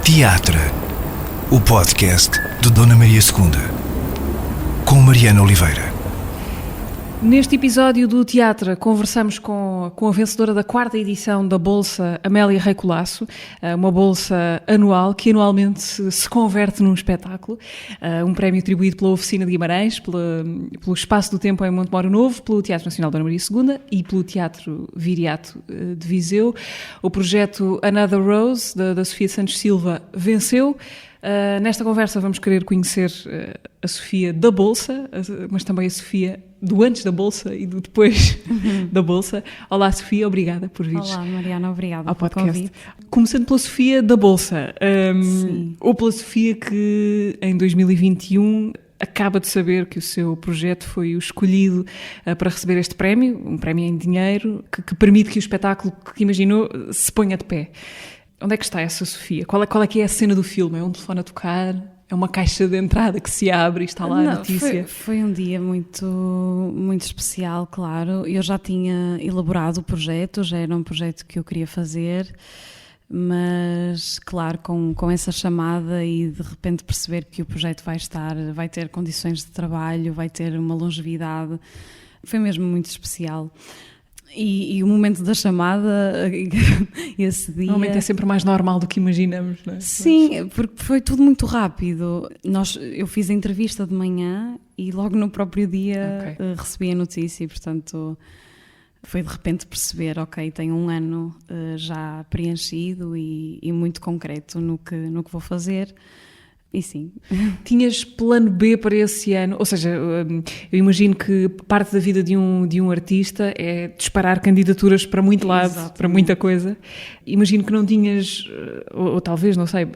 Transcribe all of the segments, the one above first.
Teatro, o podcast de Dona Maria II, com Mariana Oliveira. Neste episódio do Teatro, conversamos com a vencedora da 4ª edição da Bolsa Amélia Rei Colasso, uma bolsa anual que anualmente se converte num espetáculo, um prémio atribuído pela Oficina de Guimarães, pelo Espaço do Tempo em Montemoro Novo, pelo Teatro Nacional Dona Maria II e pelo Teatro Viriato de Viseu. O projeto Another Rose, da Sofia Santos Silva, venceu. Nesta conversa vamos querer conhecer a Sofia da Bolsa, mas também a Sofia do antes da Bolsa e do depois da Bolsa. Olá, Sofia, obrigada por vires. Olá, Mariana, obrigada ao pelo podcast. convite. Começando pela Sofia da Bolsa, ou pela Sofia que em 2021 acaba de saber que o seu projeto foi o escolhido para receber este prémio, um prémio em dinheiro, que permite que o espetáculo que imaginou se ponha de pé. Onde é que está essa Sofia? Qual é que é a cena do filme? É um telefone a tocar? É uma caixa de entrada que se abre e está lá a notícia? Foi um dia muito, muito especial, claro. Eu já tinha elaborado o projeto, já era um projeto que eu queria fazer, mas, claro, com essa chamada e de repente perceber que o projeto vai ter condições de trabalho, vai ter uma longevidade, foi mesmo muito especial. E o momento da chamada, esse dia... Normalmente é sempre mais normal do que imaginamos, não é? Sim, porque foi tudo muito rápido. Eu fiz a entrevista de manhã e logo no próprio dia recebi a notícia e, portanto, foi de repente perceber, tenho um ano já preenchido e muito concreto no que vou fazer. E sim. Tinhas plano B para esse ano? Ou seja, eu imagino que parte da vida de um artista é disparar candidaturas para muito lado, exatamente, para muita coisa. Imagino que não tinhas, ou talvez, não sei,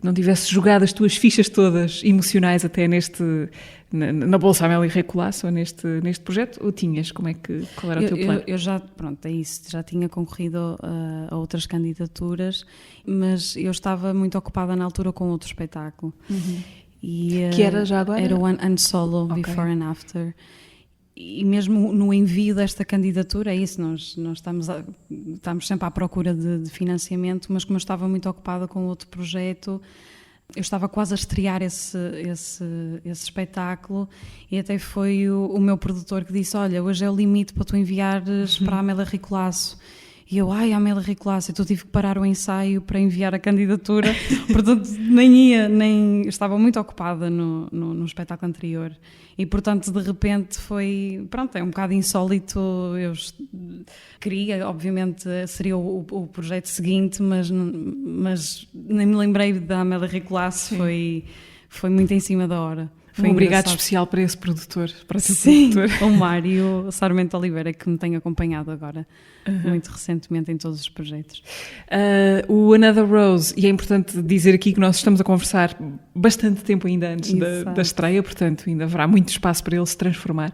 não tivesses jogado as tuas fichas todas emocionais até na Bolsa Amélia Rei Colasso, ou neste projeto, ou tinhas? Qual era o teu plano? Eu já, é isso, já tinha concorrido a outras candidaturas, mas eu estava muito ocupada na altura com outro espetáculo. Uhum. E, que era já agora? Era o Un Solo, Before and After. E mesmo no envio desta candidatura, é isso, nós estamos sempre à procura de financiamento, mas como eu estava muito ocupada com outro projeto, eu estava quase a estrear esse espetáculo e até foi o meu produtor que disse, olha, hoje é o limite para tu enviares para a Amélia Rei Colasso. E eu, a Amélia Rei Colasso, então tive que parar o ensaio para enviar a candidatura, portanto estava muito ocupada no espetáculo anterior. E portanto, de repente é um bocado insólito, eu queria, obviamente, seria o projeto seguinte, mas nem me lembrei da Amélia Rei Colasso, foi muito em cima da hora. Foi um obrigado especial para esse produtor, para o teu produtor. O Mário Sarmento Oliveira, que me tem acompanhado agora, muito recentemente em todos os projetos. O Another Rose, e é importante dizer aqui que nós estamos a conversar bastante tempo ainda antes da estreia, portanto ainda haverá muito espaço para ele se transformar.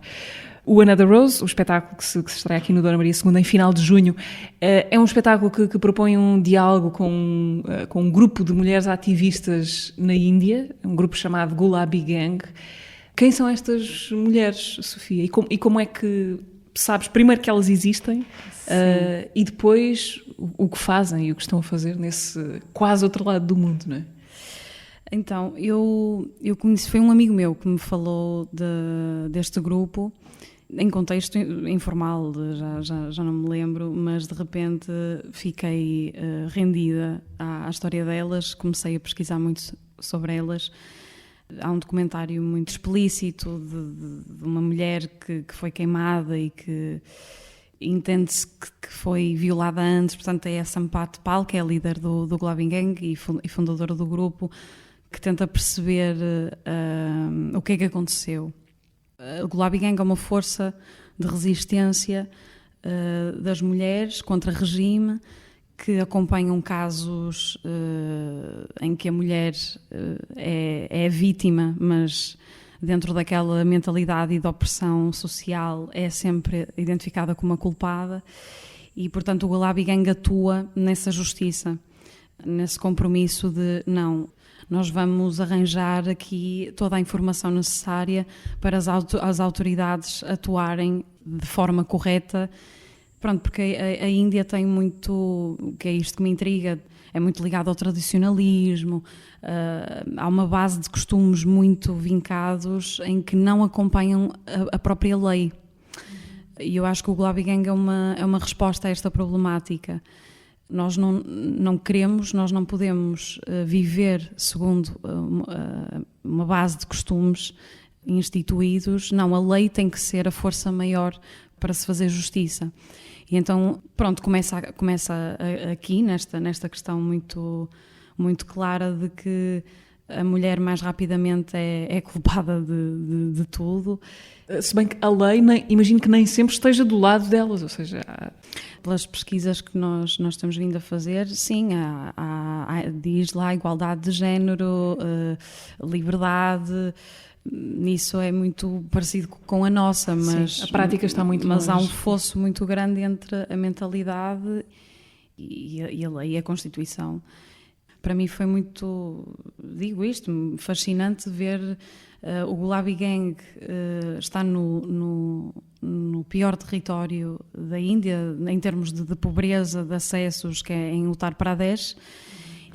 O Another Rose, o espetáculo que se estreia aqui no Dona Maria II em final de junho, é um espetáculo que propõe um diálogo com um grupo de mulheres ativistas na Índia, um grupo chamado Gulabi Gang. Quem são estas mulheres, Sofia? E como é que sabes, primeiro, que elas existem e depois o que fazem e o que estão a fazer nesse quase outro lado do mundo, não é? Então, eu conheci, foi um amigo meu que me falou deste grupo, em contexto informal, já não me lembro, mas de repente fiquei rendida à história delas, comecei a pesquisar muito sobre elas. Há um documentário muito explícito de uma mulher que foi queimada e que entende-se que foi violada antes, portanto é a Sampath Pal, que é a líder do Gulabi Gang e fundadora do grupo, que tenta perceber o que é que aconteceu. O Gulabi Gang é uma força de resistência das mulheres contra regime que acompanham casos em que a mulher é vítima, mas dentro daquela mentalidade e de opressão social é sempre identificada como uma culpada e, portanto, o Gulabi Gang atua nessa justiça, nesse compromisso de não... Nós vamos arranjar aqui toda a informação necessária para as autoridades atuarem de forma correta Pronto, porque a Índia tem muito, que é isto que me intriga, é muito ligado ao tradicionalismo, há uma base de costumes muito vincados em que não acompanham a própria lei. E eu acho que o Gulabi Gang é uma resposta a esta problemática. Nós não queremos, nós não podemos viver segundo uma base de costumes instituídos. Não, a lei tem que ser a força maior para se fazer justiça. E então, pronto, começa aqui, nesta questão muito, muito clara de que a mulher mais rapidamente é culpada de tudo. Se bem que a lei, imagino que nem sempre esteja do lado delas, ou seja... Pelas pesquisas que nós temos vindo a fazer, sim, diz lá igualdade de género, liberdade... Nisso é muito parecido com a nossa, mas sim, a prática está muito mas longe. Há um fosso muito grande entre a mentalidade e a lei e a Constituição. Para mim foi muito, digo isto, fascinante ver o Gulabi Gang estar no pior território da Índia em termos de pobreza, de acessos, que é em Uttar Pradesh.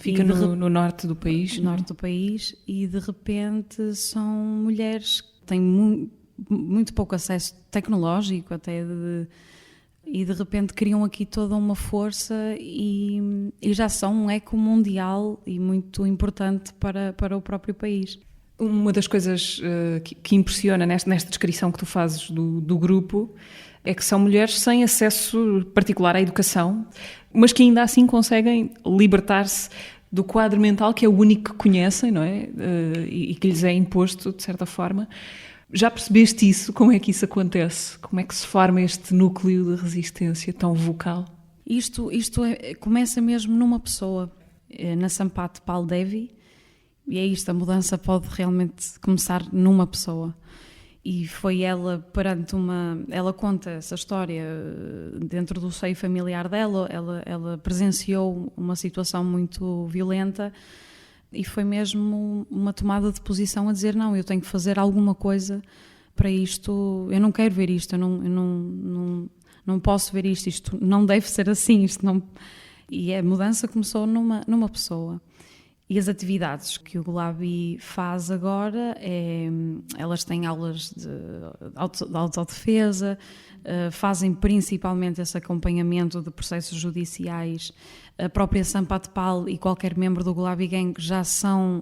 Fica no norte do país. Norte do país, e de repente são mulheres que têm muito pouco acesso tecnológico até, e de repente criam aqui toda uma força e já são um eco mundial e muito importante para o próprio país. Uma das coisas que impressiona nesta descrição que tu fazes do grupo é que são mulheres sem acesso particular à educação, mas que ainda assim conseguem libertar-se do quadro mental que é o único que conhecem, não é? E que lhes é imposto, de certa forma. Já percebeste isso? Como é que isso acontece? Como é que se forma este núcleo de resistência tão vocal? Isto começa mesmo numa pessoa, na Sampath Pal Devi, e é isto, a mudança pode realmente começar numa pessoa. E foi ela ela conta essa história dentro do seio familiar dela, ela presenciou uma situação muito violenta e foi mesmo uma tomada de posição a dizer, não, eu tenho que fazer alguma coisa para isto, eu não quero ver isto, eu não posso ver isto não deve ser assim, E a mudança começou numa pessoa. E as atividades que o Gulabi faz agora, elas têm aulas de autodefesa, fazem principalmente esse acompanhamento de processos judiciais. A própria Sampath Pal e qualquer membro do Gulabi Gang já são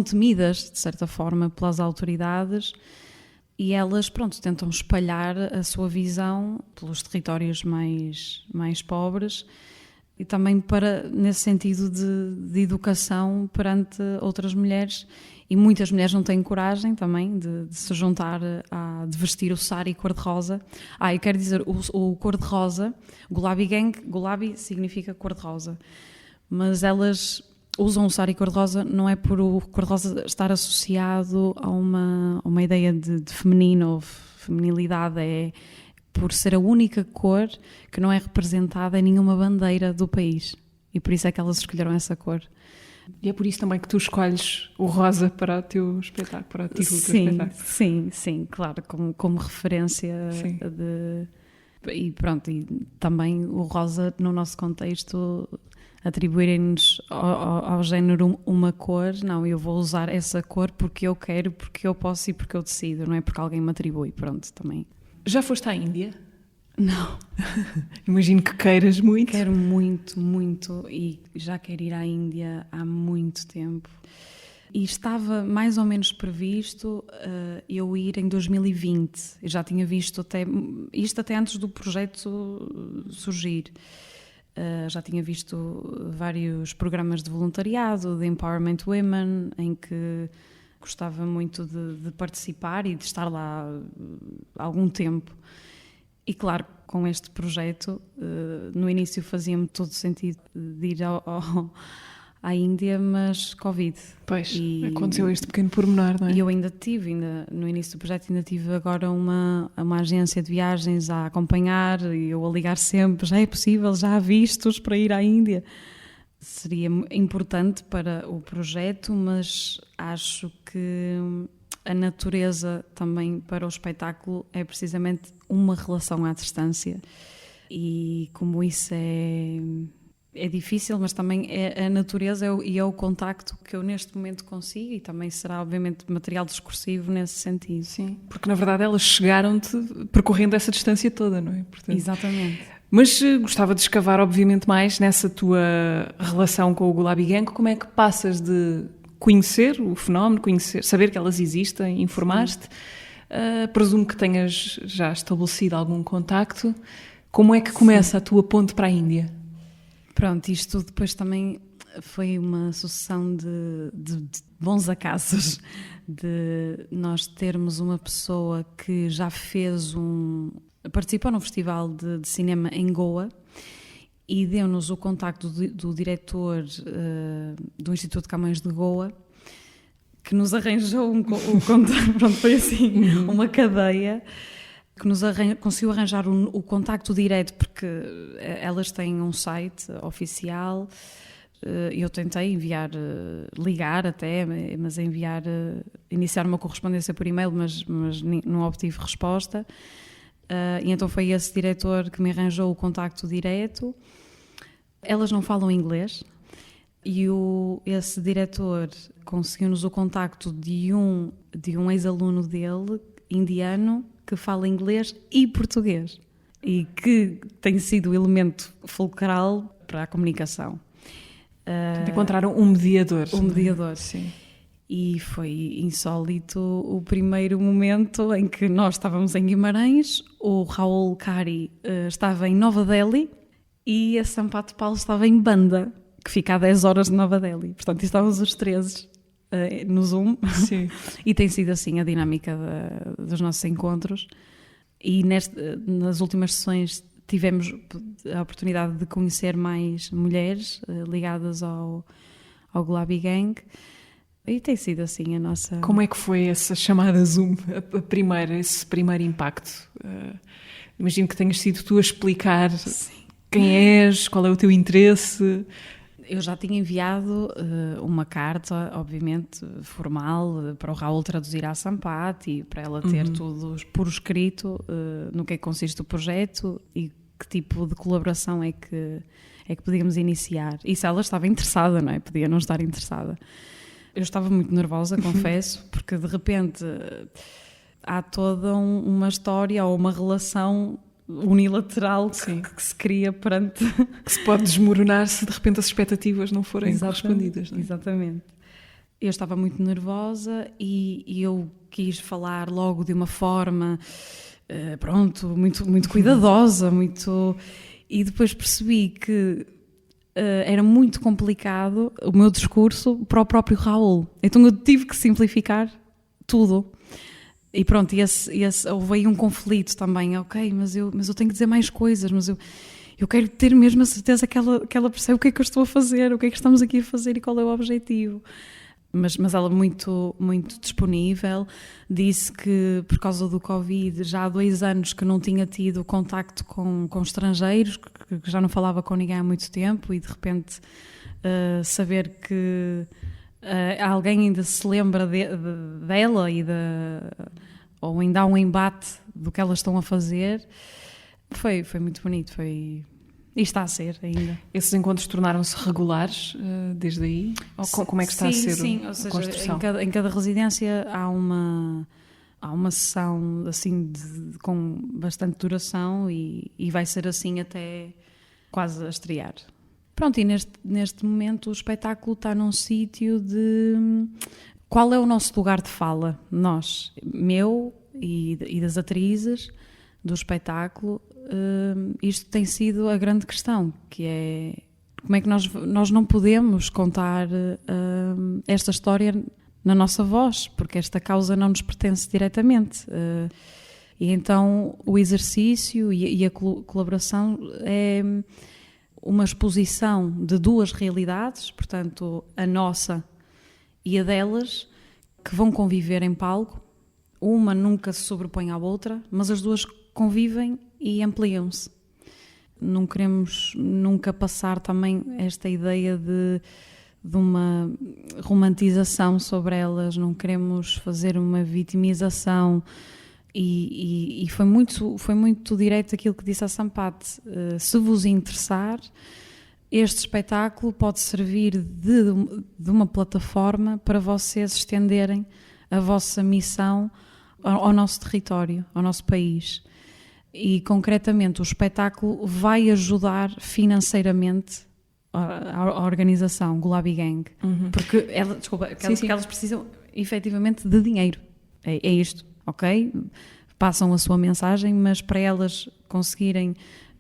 temidas, de certa forma, pelas autoridades, e elas, tentam espalhar a sua visão pelos territórios mais pobres, e também nesse sentido de educação perante outras mulheres, e muitas mulheres não têm coragem também de se juntar de vestir o sari cor-de-rosa. Eu quero dizer, o cor-de-rosa, Gulabi Gang, Gulabi significa cor-de-rosa, mas elas usam o sari cor-de-rosa não é por o cor-de-rosa estar associado a uma ideia de feminino ou feminilidade, é por ser a única cor que não é representada em nenhuma bandeira do país. E por isso é que elas escolheram essa cor. E é por isso também que tu escolhes o rosa para o teu espetáculo, para o título do teu espetáculo. Sim, claro, como referência. E também o rosa, no nosso contexto, atribuírem-nos ao género uma cor. Não, eu vou usar essa cor porque eu quero, porque eu posso e porque eu decido, não é porque alguém me atribui, também. Já foste à Índia? Não. Imagino que queiras muito. Quero muito, muito, e já quero ir à Índia há muito tempo. E estava mais ou menos previsto eu ir em 2020. Eu já tinha visto isto até antes do projeto surgir. Já tinha visto vários programas de voluntariado, de Empowerment Women, em que gostava muito de participar e de estar lá há algum tempo. E claro, com este projeto, no início fazia-me todo sentido de ir à Índia, mas Covid. Pois, aconteceu este pequeno pormenor, não é? E eu no início do projeto, ainda tive agora uma agência de viagens a acompanhar, e eu a ligar sempre, já é possível, já há vistos para ir à Índia. Seria importante para o projeto, mas acho que a natureza também para o espetáculo é precisamente uma relação à distância. E como isso é difícil, mas também é a natureza e é o contacto que eu neste momento consigo, e também será obviamente material discursivo nesse sentido. Sim, porque na verdade elas chegaram-te percorrendo essa distância toda, não é? Portanto, exatamente. Mas gostava de escavar obviamente mais nessa tua relação com o Gulabi Gang. Como é que passas de conhecer o fenómeno, saber que elas existem, informar-te, presumo que tenhas já estabelecido algum contacto. Como é que começa a tua ponte para a Índia? Pronto, isto depois também foi uma sucessão de bons acasos, de nós termos uma pessoa que já participou num festival de cinema em Goa e deu-nos o contacto do diretor do Instituto de Camões de Goa, que nos arranjou o contacto. Pronto, foi assim, uma cadeia que conseguiu arranjar o contacto direto, porque elas têm um site oficial. Eu tentei enviar, ligar até, mas iniciar uma correspondência por e-mail, mas não obtive resposta. E então foi esse diretor que me arranjou o contacto direto. Elas não falam inglês e esse diretor conseguiu-nos o contacto de um ex-aluno dele, indiano, que fala inglês e português e que tem sido o elemento fulcral para a comunicação. Encontraram um mediador. Um mediador, sim. E foi insólito o primeiro momento em que nós estávamos em Guimarães, o Raul Kari estava em Nova Delhi e a Sampath Pal estava em Banda, que fica a 10 horas de Nova Delhi. Portanto, estávamos os três no Zoom. Sim. E tem sido assim a dinâmica dos nossos encontros. E nas últimas sessões tivemos a oportunidade de conhecer mais mulheres ligadas ao Gulabi Gang. E tem sido assim a nossa... Como é que foi essa chamada Zoom, esse primeiro impacto? Imagino que tenhas sido tu a explicar quem és, qual é o teu interesse. Eu já tinha enviado uma carta, obviamente, formal, para o Raul traduzir à Sampath e para ela ter tudo por escrito no que consiste o projeto e que tipo de colaboração é que podíamos iniciar. E se ela estava interessada, não é? Podia não estar interessada. Eu estava muito nervosa, confesso, porque de repente há toda uma história ou uma relação unilateral que se cria perante... Que se pode desmoronar se de repente as expectativas não forem correspondidas. Não é? Exatamente. Eu estava muito nervosa e eu quis falar logo de uma forma, muito, muito cuidadosa, e depois percebi que era muito complicado o meu discurso para o próprio Raul. Então eu tive que simplificar tudo. E pronto, houve aí um conflito também. Ok, mas eu tenho que dizer mais coisas, mas eu quero ter mesmo a certeza que ela percebe o que é que eu estou a fazer, o que é que estamos aqui a fazer e qual é o objetivo. Mas ela muito, muito disponível, disse que por causa do Covid já há 2 anos que não tinha tido contacto com estrangeiros, que já não falava com ninguém há muito tempo e de repente saber que alguém ainda se lembra dela ou ainda há um embate do que elas estão a fazer, foi muito bonito, e está a ser ainda. Esses encontros tornaram-se regulares desde aí? Ou como é que está a ser ou seja, a construção? Em cada residência há uma sessão assim com bastante duração e vai ser assim até quase a estrear. Pronto, e neste momento o espetáculo está num sítio de... Qual é o nosso lugar de fala? Nós, meu e das atrizes do espetáculo, isto tem sido a grande questão, que é como é que nós não podemos contar esta história na nossa voz, porque esta causa não nos pertence diretamente. E então o exercício e a colaboração é uma exposição de 2 realidades, portanto a nossa e a delas, que vão conviver em palco. Uma nunca se sobrepõe à outra, mas as 2 convivem e ampliam-se. Não queremos nunca passar também esta ideia de uma romantização sobre elas, não queremos fazer uma vitimização E foi muito direto aquilo que disse a Sampate. Se vos interessar, este espetáculo pode servir de uma plataforma para vocês estenderem a vossa missão ao nosso território, ao nosso país. E concretamente o espetáculo vai ajudar financeiramente a organização Gulabi Gang, porque elas precisam efetivamente de dinheiro, é isto, ok? Passam a sua mensagem, mas para elas conseguirem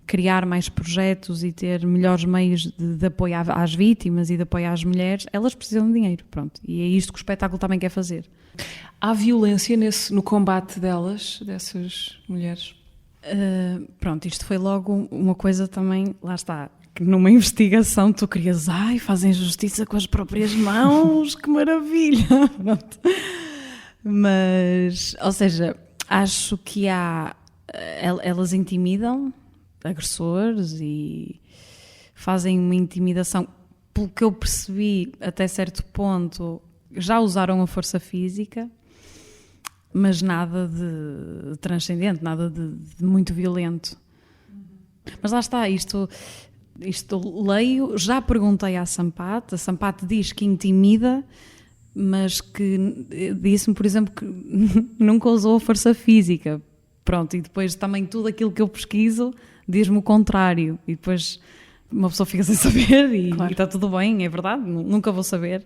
criar mais projetos e ter melhores meios de apoio às vítimas e de apoio às mulheres, elas precisam de dinheiro, pronto, e é isto que o espetáculo também quer fazer. Há violência no combate dessas mulheres? Pronto, isto foi logo uma coisa também, lá está, que numa investigação tu querias, fazem justiça com as próprias mãos, que maravilha! Pronto. Mas, ou seja, acho que elas intimidam agressores e fazem uma intimidação, pelo que eu percebi até certo ponto, já usaram a força física, mas nada de transcendente, nada de muito violento. Mas lá está, isto leio, já perguntei à Sampate, a Sampate diz que intimida, mas que disse-me, por exemplo, que nunca usou a força física. Pronto, e depois também tudo aquilo que eu pesquiso diz-me o contrário, e depois uma pessoa fica sem saber e está tudo bem, é verdade, nunca vou saber.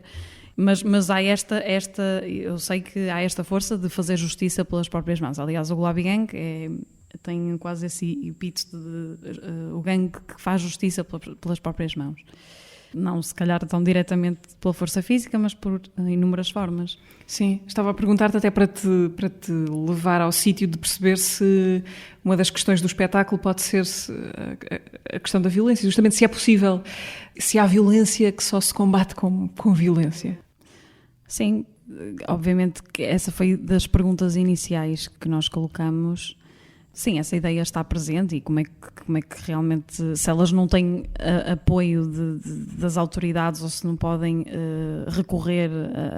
Mas há eu sei que há esta força de fazer justiça pelas próprias mãos. Aliás, o Gulabi Gang tem quase esse epíteto o gangue que faz justiça pelas próprias mãos. Não, se calhar tão diretamente pela força física, mas por inúmeras formas. Sim, estava a perguntar-te até para te levar ao sítio de perceber se uma das questões do espetáculo pode ser a questão da violência, justamente se é possível, se há violência que só se combate com violência. Sim, obviamente que essa foi das perguntas iniciais que nós colocamos. Sim, essa ideia está presente e como é que realmente, se elas não têm apoio das autoridades ou se não podem recorrer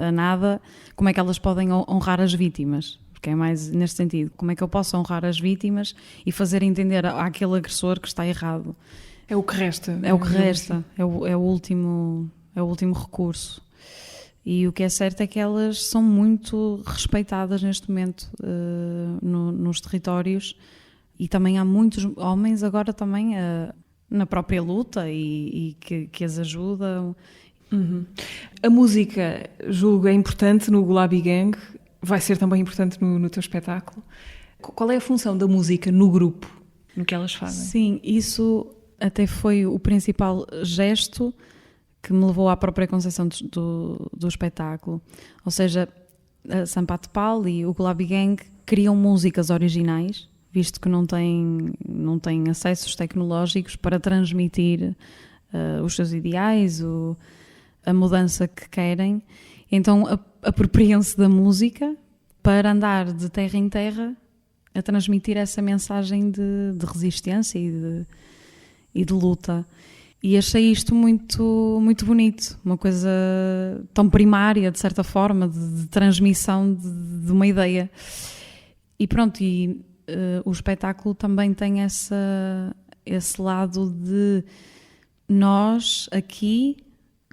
a nada, como é que elas podem honrar as vítimas? Porque é mais neste sentido, como é que eu posso honrar as vítimas e fazer entender àquele agressor que está errado? É o que resta. É o que resta, é o último recurso. E o que é certo é que elas são muito respeitadas neste momento nos territórios, e também há muitos homens agora também na própria luta e que as ajudam. Uhum. A música, julgo, é importante no Gulabi Gang, vai ser também importante no teu espetáculo. Qual é a função da música no grupo, no que elas fazem? Sim, isso até foi o principal gesto que me levou à própria concepção do espetáculo. Ou seja, a Sampate Pal e o Gulabi Gang criam músicas originais, visto que não têm acessos tecnológicos para transmitir os seus ideais, a mudança que querem. Então apropriam-se da música para andar de terra em terra a transmitir essa mensagem de resistência e de luta. E achei isto muito, muito bonito, uma coisa tão primária, de certa forma, de transmissão de uma ideia. E pronto, o espetáculo também tem esse lado de nós aqui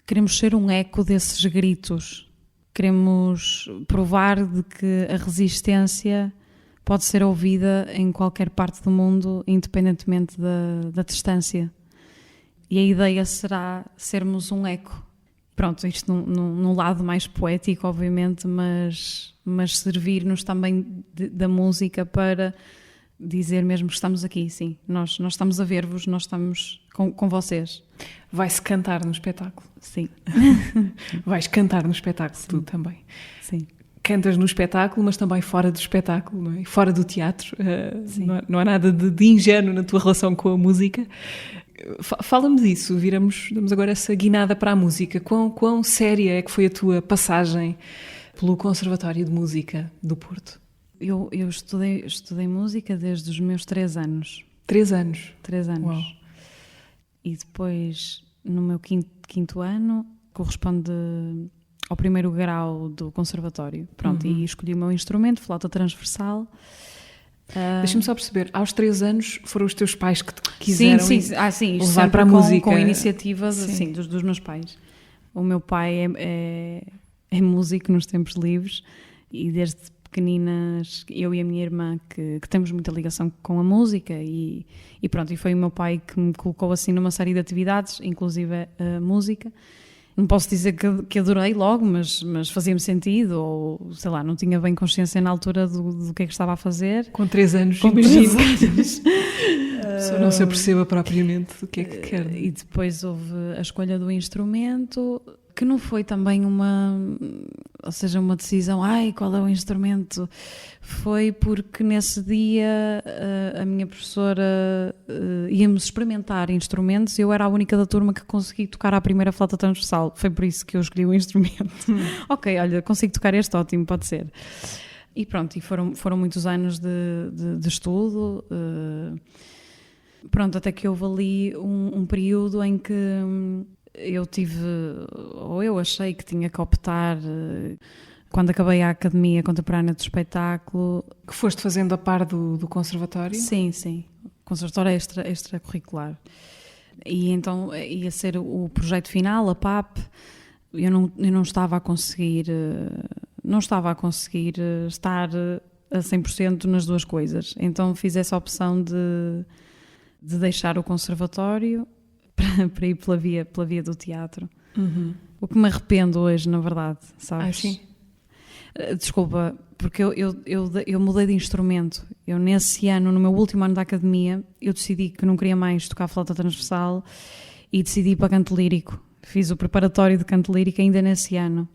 queremos ser um eco desses gritos, queremos provar de que a resistência pode ser ouvida em qualquer parte do mundo, independentemente da distância. E a ideia será sermos um eco. Pronto, isto num lado mais poético, obviamente, mas servir-nos também da música para dizer mesmo que estamos aqui, sim. Nós estamos a ver-vos, nós estamos com vocês. Vai-se cantar no espetáculo? Sim. Vais cantar no espetáculo, sim. Tu também? Sim. Cantas no espetáculo, mas também fora do espetáculo, não é? Fora do teatro. Não há nada de ingênuo na tua relação com a música. Fala-me disso, damos agora essa guinada para a música. Quão séria é que foi a tua passagem pelo Conservatório de Música do Porto? Eu estudei música desde os meus 3 anos. 3 anos? 3 anos. Uau. E depois, no meu quinto ano, corresponde ao 1º grau do Conservatório. Pronto, e escolhi o meu instrumento, flauta transversal. Deixa-me só perceber, aos 3 anos foram os teus pais que te quiseram sim, levar sempre para a música? Com iniciativas assim, dos meus pais. O meu pai é músico nos tempos livres e desde pequeninas, eu e a minha irmã, que temos muita ligação com a música e pronto, e foi o meu pai que me colocou assim numa série de atividades, inclusive a música. Não posso dizer que adorei logo, mas fazia-me sentido, ou sei lá, não tinha bem consciência na altura do que é que estava a fazer. Com 3 anos, com imagino. 3 anos. Só não se aperceba propriamente do que é que quer. E depois houve a escolha do instrumento, que não foi também uma decisão, qual é o instrumento? Foi porque nesse dia a minha professora íamos experimentar instrumentos e eu era a única da turma que consegui tocar a primeira flauta transversal. Foi por isso que eu escolhi o instrumento. Ok, olha, consigo tocar este, ótimo, pode ser. E pronto, e foram muitos anos de estudo. Pronto, até que houve ali um período em que eu achei que tinha que optar, quando acabei a Academia Contemporânea do Espetáculo. Que foste fazendo a par do conservatório? Sim. Conservatório extracurricular. E então ia ser o projeto final, a PAP. Eu não estava a conseguir estar a 100% nas duas coisas. Então fiz essa opção de deixar o conservatório para ir pela via do teatro. Uhum. O que me arrependo hoje, na verdade, sabes? Sim. Desculpa, porque eu mudei de instrumento. Eu nesse ano, no meu último ano da academia, eu decidi que não queria mais tocar flauta transversal e decidi ir para canto lírico. Fiz o preparatório de canto lírico ainda nesse ano.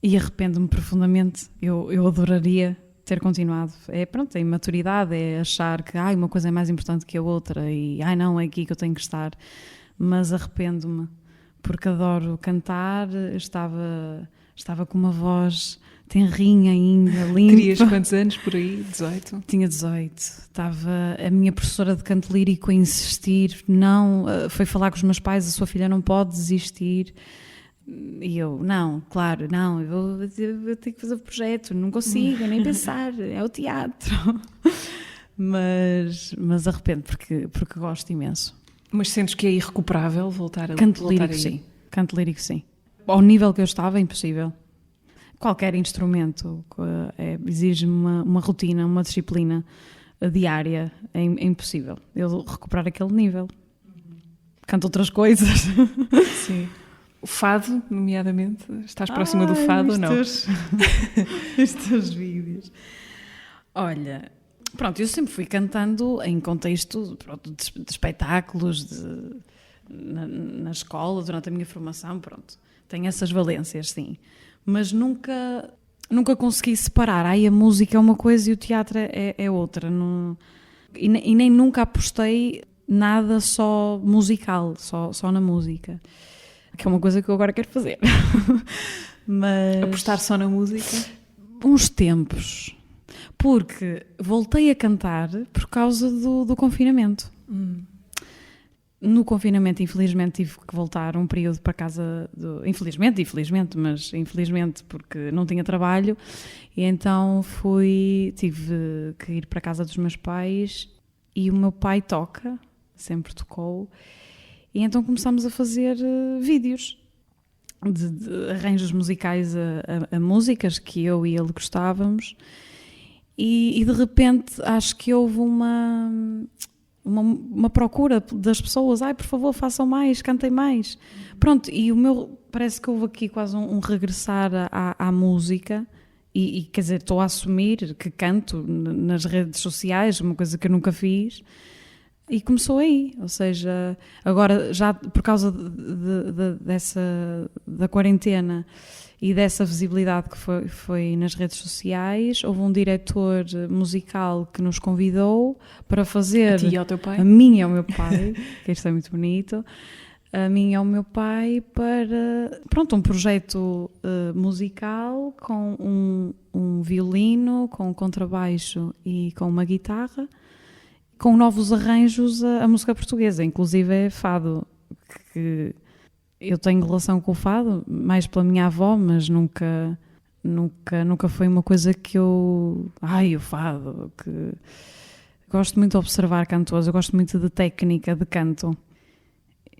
E arrependo-me profundamente. Eu adoraria ter continuado. A imaturidade, é achar que uma coisa é mais importante que a outra e não, é aqui que eu tenho que estar. Mas arrependo-me, porque adoro cantar, estava com uma voz tenrinha ainda, limpa. Terias quantos anos por aí? 18? Tinha 18. Estava a minha professora de canto lírico a insistir, foi falar com os meus pais, a sua filha não pode desistir. E eu, eu tenho que fazer o projeto, não consigo nem pensar, é o teatro. Mas arrependo, porque gosto imenso. Mas sentes que é irrecuperável voltar a Canto lírico, aí? sim. Canto lírico, sim. Ao nível que eu estava, é impossível. Qualquer instrumento exige uma rotina, uma disciplina diária, é impossível eu recuperar aquele nível. Canto outras coisas. Sim. O fado, nomeadamente, estás próxima do fado ou não? Os teus vídeos. Olha, pronto, eu sempre fui cantando em contexto de espetáculos, na escola, durante a minha formação, pronto. Tenho essas valências, sim. Mas nunca consegui separar. A música é uma coisa e o teatro é outra. Não, e nem nunca apostei nada só musical, só na música. Que é uma coisa que eu agora quero fazer. Mas apostar só na música? Uns tempos. Porque voltei a cantar por causa do confinamento. No confinamento, infelizmente, tive que voltar um período para casa. Infelizmente, mas infelizmente porque não tinha trabalho. E então tive que ir para a casa dos meus pais e o meu pai toca, sempre tocou. E então começámos a fazer vídeos de arranjos musicais a músicas que eu e ele gostávamos e de repente acho que houve uma procura das pessoas, por favor façam mais, cantem mais. Pronto, e parece que houve aqui quase um regressar à música e quer dizer, estou a assumir que canto nas redes sociais, uma coisa que eu nunca fiz. E começou aí, ou seja, agora já por causa da quarentena e dessa visibilidade que foi nas redes sociais, houve um diretor musical que nos convidou para fazer... A ti e ao teu pai? A mim e ao meu pai, que isto é muito bonito, a mim e ao meu pai para, um projeto musical com um violino, com um contrabaixo e com uma guitarra, com novos arranjos a música portuguesa, inclusive é fado, que eu tenho relação com o fado, mais pela minha avó, mas nunca Nunca foi uma coisa que eu... o fado, que... Gosto muito de observar cantores, eu gosto muito de técnica de canto.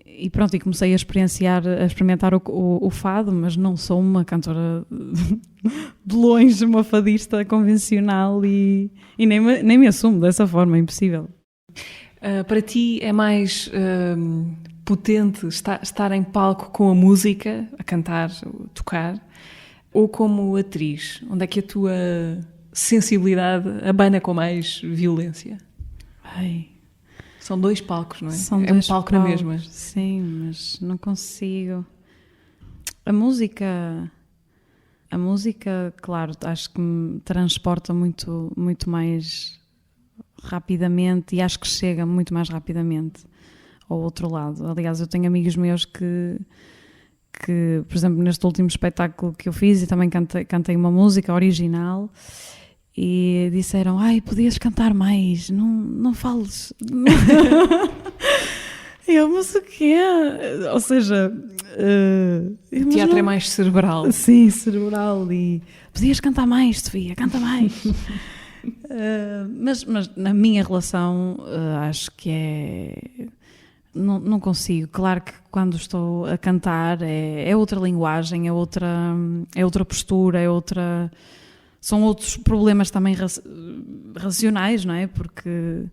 E pronto, e comecei a experimentar o fado, mas não sou uma cantora de longe, uma fadista convencional e nem me assumo dessa forma, é impossível. Para ti é mais potente estar em palco com a música, a cantar, a tocar, ou como atriz? Onde é que a tua sensibilidade abana com mais violência? São 2 palcos, não é? É um palco na mesma. Sim, mas não consigo. A música, claro, acho que me transporta muito, muito mais rapidamente e acho que chega muito mais rapidamente ao outro lado. Aliás, eu tenho amigos meus que por exemplo, neste último espetáculo que eu fiz e também cantei uma música original e disseram, podias cantar mais, não fales. Mas o quê? Ou seja... o teatro é mais cerebral. Sim, cerebral. E podias cantar mais, Sofia, canta mais. Mas na minha relação, acho que é... Não consigo. Claro que quando estou a cantar é outra linguagem, é outra postura, são outros problemas também racionais, não é? Porque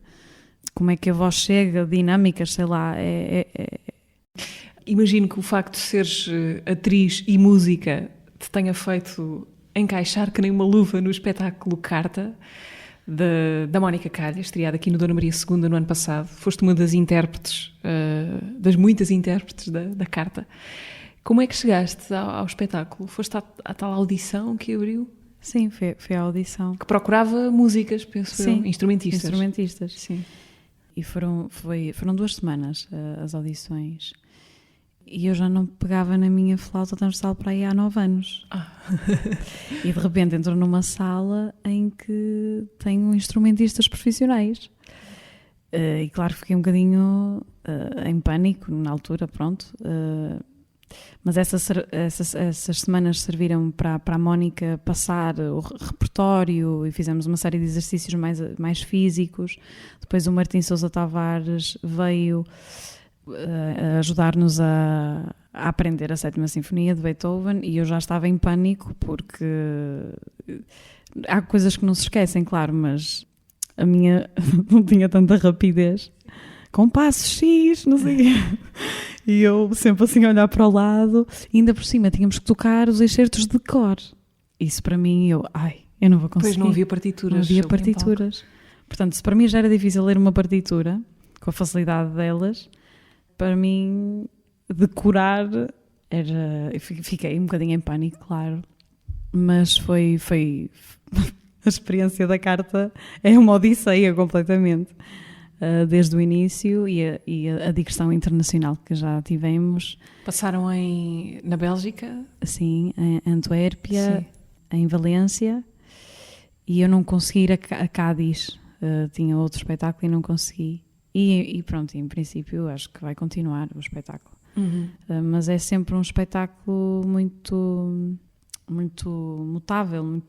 como é que a voz chega, dinâmicas, sei lá. Imagino que o facto de seres atriz e música te tenha feito encaixar que nem uma luva no espetáculo Carta, da Mónica Calha, estreada aqui no Dona Maria II no ano passado. Foste uma das intérpretes, das muitas intérpretes da Carta. Como é que chegaste ao espetáculo? Foste à tal audição que abriu? Sim, foi a audição. Que procurava músicas, penso eu, instrumentistas. Sim. E foram 2 semanas as audições. E eu já não pegava na minha flauta transversal para aí há 9 anos. E de repente entro numa sala em que tenho instrumentistas profissionais. E claro, fiquei um bocadinho em pânico na altura, pronto. Mas essas semanas serviram para a Mónica passar o repertório e fizemos uma série de exercícios mais físicos. Depois o Martim Sousa Tavares veio ajudar-nos a aprender a 7ª Sinfonia de Beethoven e eu já estava em pânico porque há coisas que não se esquecem, claro, mas a minha não tinha tanta rapidez. Com passos X, não sei o quê. E eu sempre assim a olhar para o lado, e ainda por cima tínhamos que tocar os excertos de cor. Isso para mim, eu não vou conseguir. Pois não havia partituras. Não havia partituras. Portanto, se para mim já era difícil ler uma partitura, com a facilidade delas, para mim decorar fiquei um bocadinho em pânico, claro. Mas foi a experiência da Carta é uma odisseia completamente. Desde o início e a digressão internacional que já tivemos. Passaram na Bélgica? Sim, em Antuérpia, sim. Em Valência, e eu não consegui ir a Cádiz. Tinha outro espetáculo e não consegui. E pronto, em princípio acho que vai continuar o espetáculo. Uhum. Mas é sempre um espetáculo muito, muito mutável,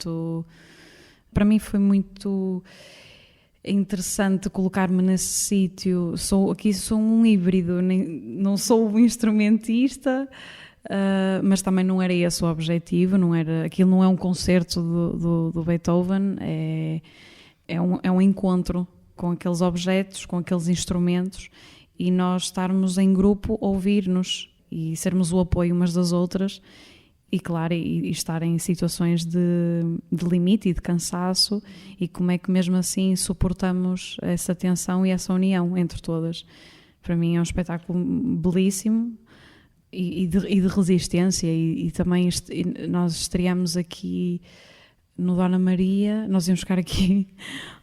para mim foi muito interessante colocar-me nesse sítio. Sou um híbrido, não sou um instrumentista, mas também não era esse o objetivo, aquilo não é um concerto do Beethoven, é um encontro com aqueles objetos, com aqueles instrumentos, e nós estarmos em grupo, ouvir-nos e sermos o apoio umas das outras. E claro, e estar em situações de limite e de cansaço, e como é que mesmo assim suportamos essa tensão e essa união entre todas. Para mim é um espetáculo belíssimo e de resistência, e também nós estreamos aqui no Dona Maria, nós íamos ficar aqui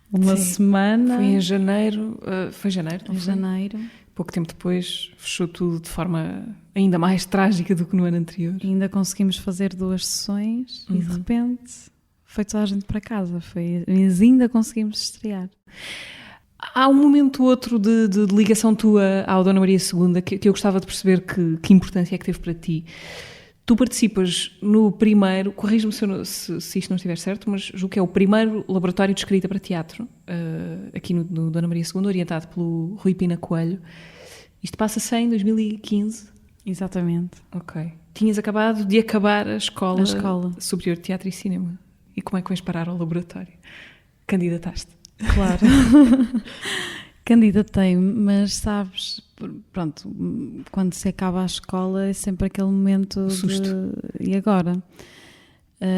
uma semana. Foi em janeiro, foi janeiro, não foi? Em janeiro. Pouco tempo depois fechou tudo de forma ainda mais trágica do que no ano anterior. E ainda conseguimos fazer 2 sessões e de repente foi toda a gente para casa. Mas ainda conseguimos estrear. Há um momento ou outro de ligação tua ao Dona Maria II que eu gostava de perceber que importância é que teve para ti. Tu participas no primeiro, corrige-me se isto não estiver certo, mas julgo que é o primeiro laboratório de escrita para teatro, aqui no Dona Maria II, orientado pelo Rui Pina Coelho. Isto passa-se em 2015? Exatamente. Ok. Tinhas acabado de acabar a Escola Superior de Teatro e Cinema. E como é que vais parar ao laboratório? Candidataste? Claro. Candidatei-me, mas sabes, pronto, quando se acaba a escola é sempre aquele momento Susto. E agora?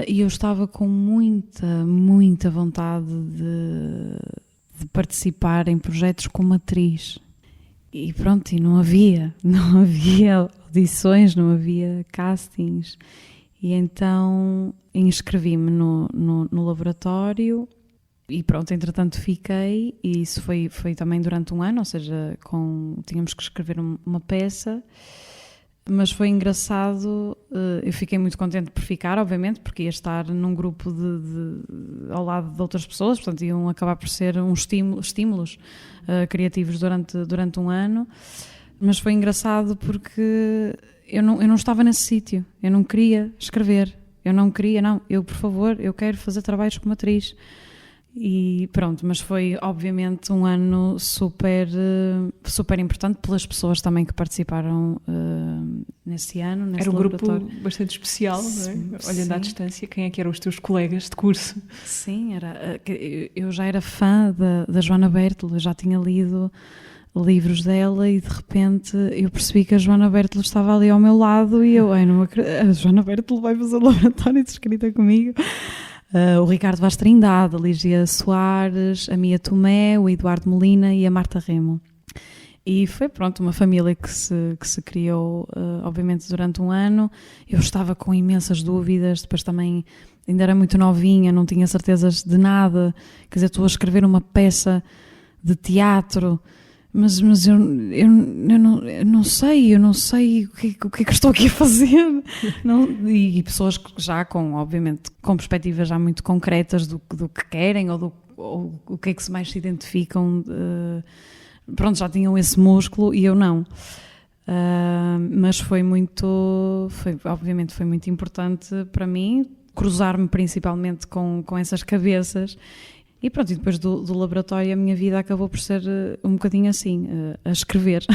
E eu estava com muita vontade de participar em projetos como atriz. E pronto, e não havia audições, não havia castings. E então inscrevi-me no laboratório e pronto, entretanto fiquei, e isso foi também durante um ano, ou seja, tínhamos que escrever uma peça, mas foi engraçado, eu fiquei muito contente por ficar, obviamente, porque ia estar num grupo ao lado de outras pessoas, portanto iam acabar por ser estímulos criativos durante um ano, mas foi engraçado porque eu não estava nesse sítio, eu não queria escrever, eu por favor, eu quero fazer trabalhos como atriz. E pronto, mas foi obviamente um ano super importante pelas pessoas também que participaram nesse ano, nesse Era um laboratório. grupo bastante especial, não é? Olhando à Sim. distância, quem é que eram os teus colegas de curso? Sim, eu já era fã da Joana Bertolo, eu já tinha lido livros dela e de repente eu percebi que a Joana Bertolo estava ali ao meu lado e não acredito, a Joana Bertolo vai fazer laboratório de escrita comigo. O Ricardo Vaz Trindade, a Lígia Soares, a Mia Tomé, o Eduardo Molina e a Marta Remo. E foi, pronto, uma família que se criou, obviamente, durante um ano. Eu estava com imensas dúvidas, depois também ainda era muito novinha, não tinha certezas de nada. Quer dizer, estou a escrever uma peça de teatro, mas eu não sei o que é que estou aqui a fazer. E pessoas já obviamente, com perspectivas já muito concretas do que querem ou o que é que mais se identificam, pronto, já tinham esse músculo e eu não. Mas obviamente foi muito importante para mim cruzar-me principalmente com essas cabeças. E pronto, e depois do laboratório a minha vida acabou por ser um bocadinho assim, a escrever.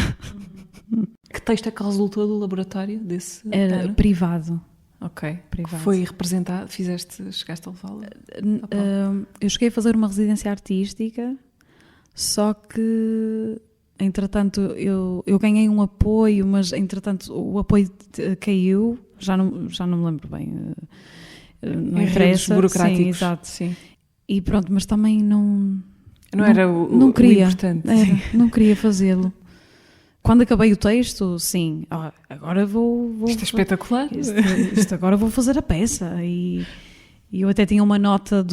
Que texto é que resultou do laboratório desse Era ano? privado. Ok. Privado. Foi representado, chegaste a levá-lo? Eu cheguei a fazer uma residência artística, só que entretanto eu ganhei um apoio, mas entretanto o apoio caiu, já não me lembro bem, não interessa. Burocráticos. Sim, exato. Sim. E pronto, mas também não era não queria, o importante. Não queria fazê-lo. Quando acabei o texto, sim, agora vou... Isto é espetacular. Isto agora vou fazer a peça. E eu até tinha uma nota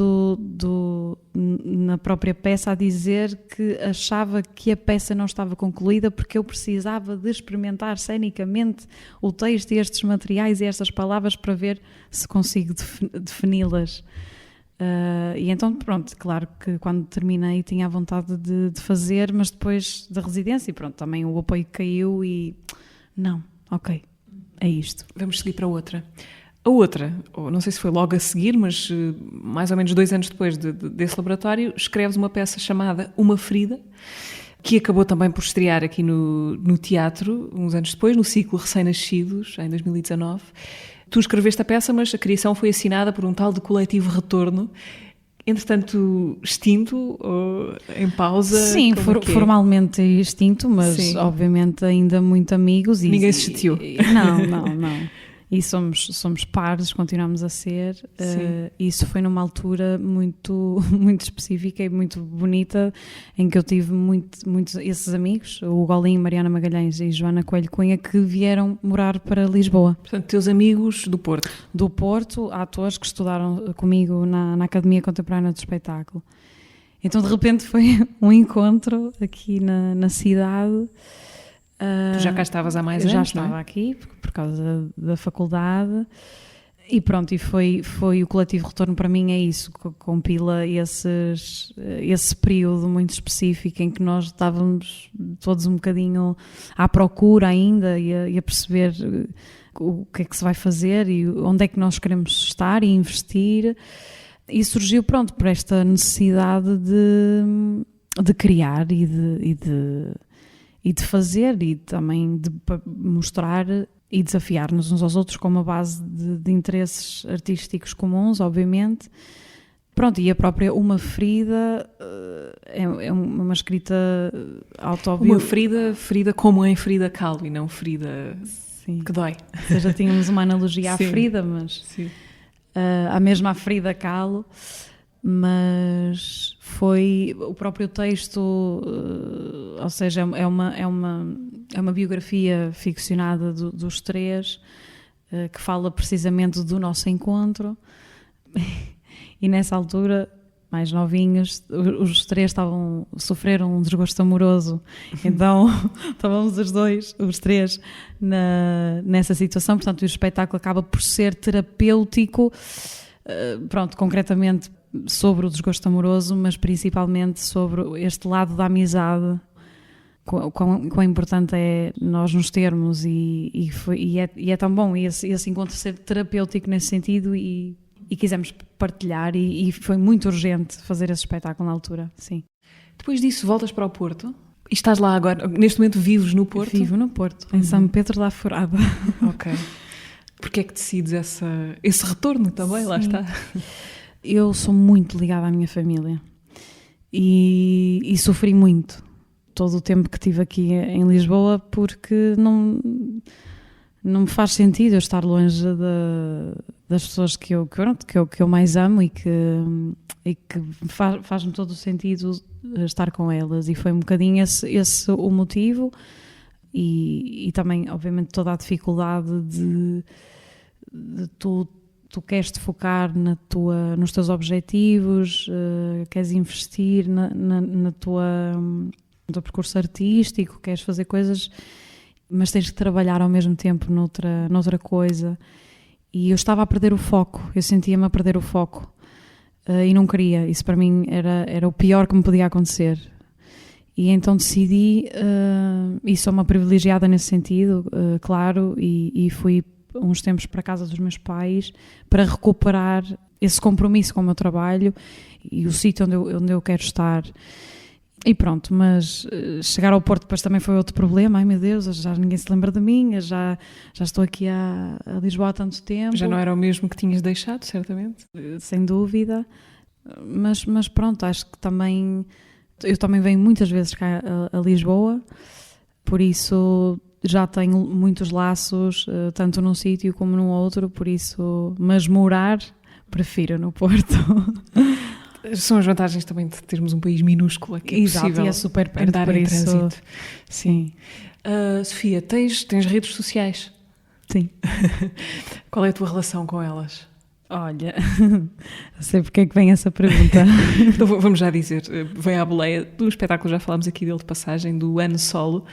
na própria peça a dizer que achava que a peça não estava concluída porque eu precisava de experimentar cenicamente o texto e estes materiais e estas palavras para ver se consigo defini-las. E então, pronto, claro que quando terminei tinha a vontade de fazer, mas depois da residência, e pronto, também o apoio caiu e não, ok, é isto. Vamos seguir para outra. A outra, ou não sei se foi logo a seguir, mas mais ou menos 2 anos depois desse laboratório, escreves uma peça chamada Uma Ferida, que acabou também por estrear aqui no teatro, uns anos depois, no ciclo Recém-Nascidos, em 2019. Tu escreveste a peça, mas a criação foi assinada por um tal de Coletivo Retorno, entretanto extinto ou em pausa? Sim, formalmente extinto, mas sim, obviamente ainda muito amigos. Ninguém se chateou? Não. E somos pares, continuamos a ser. Isso foi numa altura muito, muito específica e muito bonita, em que eu tive muitos esses amigos, o Golinho, Mariana Magalhães e Joana Coelho Cunha, que vieram morar para Lisboa. Portanto, teus amigos do Porto? Do Porto, atores que estudaram comigo na Academia Contemporânea do Espetáculo. Então, de repente, foi um encontro aqui na cidade. Tu já cá estavas há mais anos, já estava aqui por causa da faculdade e pronto, e foi o Coletivo Retorno. Para mim é isso, compila esse período muito específico em que nós estávamos todos um bocadinho à procura ainda e a perceber o que é que se vai fazer e onde é que nós queremos estar e investir. E surgiu, pronto, por esta necessidade de criar e de fazer e também de mostrar e desafiar-nos uns aos outros com uma base de interesses artísticos comuns, obviamente. Pronto, e a própria Uma Ferida é uma escrita autobiográfica. Uma ferida como em Frida Kahlo e não ferida que dói. Ou seja, tínhamos uma analogia à Sim. ferida, mas Sim. a mesma Frida Kahlo, mas foi o próprio texto, ou seja, é uma biografia ficcionada dos três, que fala precisamente do nosso encontro. E nessa altura, mais novinhos, os três sofreram um desgosto amoroso, então estávamos os três nessa situação, portanto o espetáculo acaba por ser terapêutico, pronto, concretamente sobre o desgosto amoroso, mas principalmente sobre este lado da amizade, quão importante é nós nos termos e é tão bom esse encontro ser terapêutico nesse sentido e quisemos partilhar e foi muito urgente fazer esse espetáculo na altura, sim. Depois disso voltas para o Porto e estás lá agora, neste momento vives no Porto? Vivo no Porto, em São Pedro da Forada. Ok. Porquê é que decides esse retorno também? Sim. Lá está. Eu sou muito ligada à minha família e sofri muito todo o tempo que estive aqui em Lisboa porque não me faz sentido eu estar longe das pessoas que eu mais amo e que faz-me todo o sentido estar com elas, e foi um bocadinho esse o motivo e também obviamente toda a dificuldade de tu queres te focar nos teus objetivos, queres investir no teu percurso artístico, queres fazer coisas, mas tens que trabalhar ao mesmo tempo noutra coisa. E eu estava a perder o foco, eu sentia-me a perder o foco e não queria. Isso para mim era o pior que me podia acontecer. E então decidi, e sou uma privilegiada nesse sentido, claro, e fui uns tempos para a casa dos meus pais para recuperar esse compromisso com o meu trabalho e o sítio onde eu quero estar. E pronto, mas chegar ao Porto depois também foi outro problema. Ai meu Deus, já ninguém se lembra de mim, já estou aqui a Lisboa há tanto tempo. Já não era o mesmo que tinhas deixado, certamente. Sem dúvida, mas pronto, acho que também eu também venho muitas vezes cá a Lisboa, por isso já tenho muitos laços, tanto num sítio como num outro, por isso, mas morar prefiro no Porto. São as vantagens também de termos um país minúsculo aqui. Exato, e é super perto, andar por em isso. Trânsito. Sim. Sofia, tens redes sociais? Sim. Qual é a tua relação com elas? Olha, não sei porque é que vem essa pergunta. Então vamos já dizer, vem à boleia do espetáculo, já falámos aqui dele de passagem, do Ano Solo,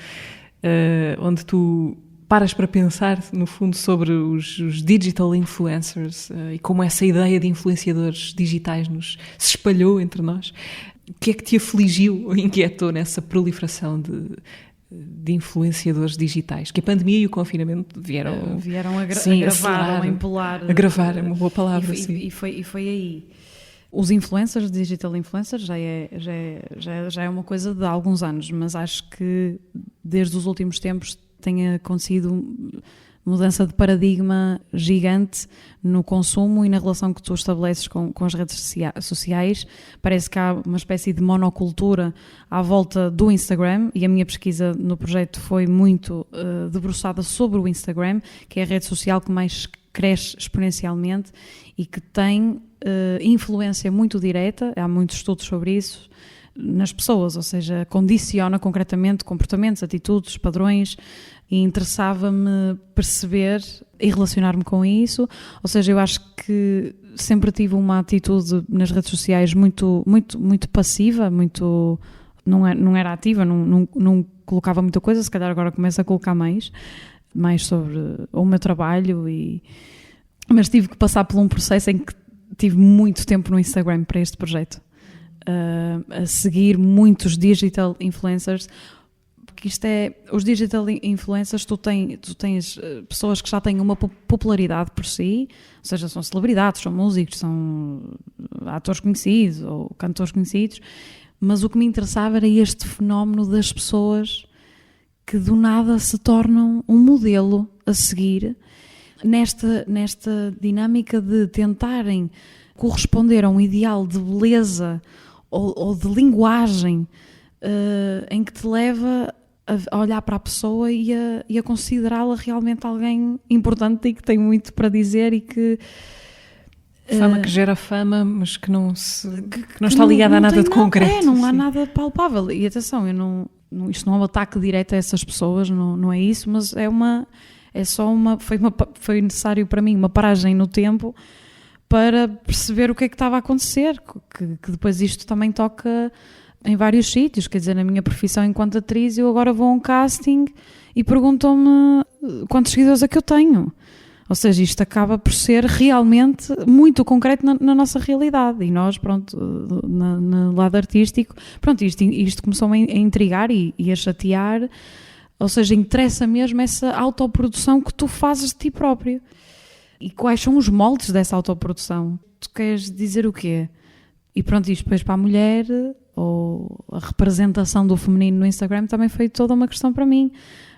onde tu paras para pensar, no fundo, sobre os digital influencers e como essa ideia de influenciadores digitais se espalhou entre nós. O que é que te afligiu ou inquietou nessa proliferação de influenciadores digitais? Que a pandemia e o confinamento vieram agravar ou empolar. Agravar é uma boa palavra, e foi aí. Os influencers, digital influencers, já é uma coisa de há alguns anos, mas acho que desde os últimos tempos tem acontecido mudança de paradigma gigante no consumo e na relação que tu estabeleces com as redes sociais. Parece que há uma espécie de monocultura à volta do Instagram, e a minha pesquisa no projeto foi muito debruçada sobre o Instagram, que é a rede social que mais cresce exponencialmente e que tem influência muito direta, há muitos estudos sobre isso, nas pessoas, ou seja, condiciona concretamente comportamentos, atitudes, padrões, e interessava-me perceber e relacionar-me com isso. Ou seja, eu acho que sempre tive uma atitude nas redes sociais muito, muito, muito passiva, muito, não era ativa, não colocava muita coisa, se calhar agora começo a colocar mais sobre o meu trabalho, mas tive que passar por um processo em que tive muito tempo no Instagram para este projeto. A seguir muitos digital influencers, porque isto é, os digital influencers, tu tens pessoas que já têm uma popularidade por si, ou seja, são celebridades, são músicos, são atores conhecidos ou cantores conhecidos, mas o que me interessava era este fenómeno das pessoas que do nada se tornam um modelo a seguir nesta dinâmica de tentarem corresponder a um ideal de beleza ou de linguagem em que te leva a olhar para a pessoa e a considerá-la realmente alguém importante e que tem muito para dizer e que... Fama que gera fama, mas que não está ligada a nada de concreto. Não há nada palpável. E atenção, isto não é um ataque direto a essas pessoas, não é isso, mas foi necessário para mim uma paragem no tempo para perceber o que é que estava a acontecer, que depois isto também toca em vários sítios, quer dizer, na minha profissão enquanto atriz, eu agora vou a um casting e perguntam-me quantos seguidores é que eu tenho. Ou seja, isto acaba por ser realmente muito concreto na nossa realidade. E nós, pronto, no lado artístico, pronto, isto começou-me a intrigar e a chatear. Ou seja, interessa mesmo essa autoprodução que tu fazes de ti próprio. E quais são os moldes dessa autoprodução? Tu queres dizer o quê? E pronto, isto depois para a mulher, ou a representação do feminino no Instagram também foi toda uma questão para mim.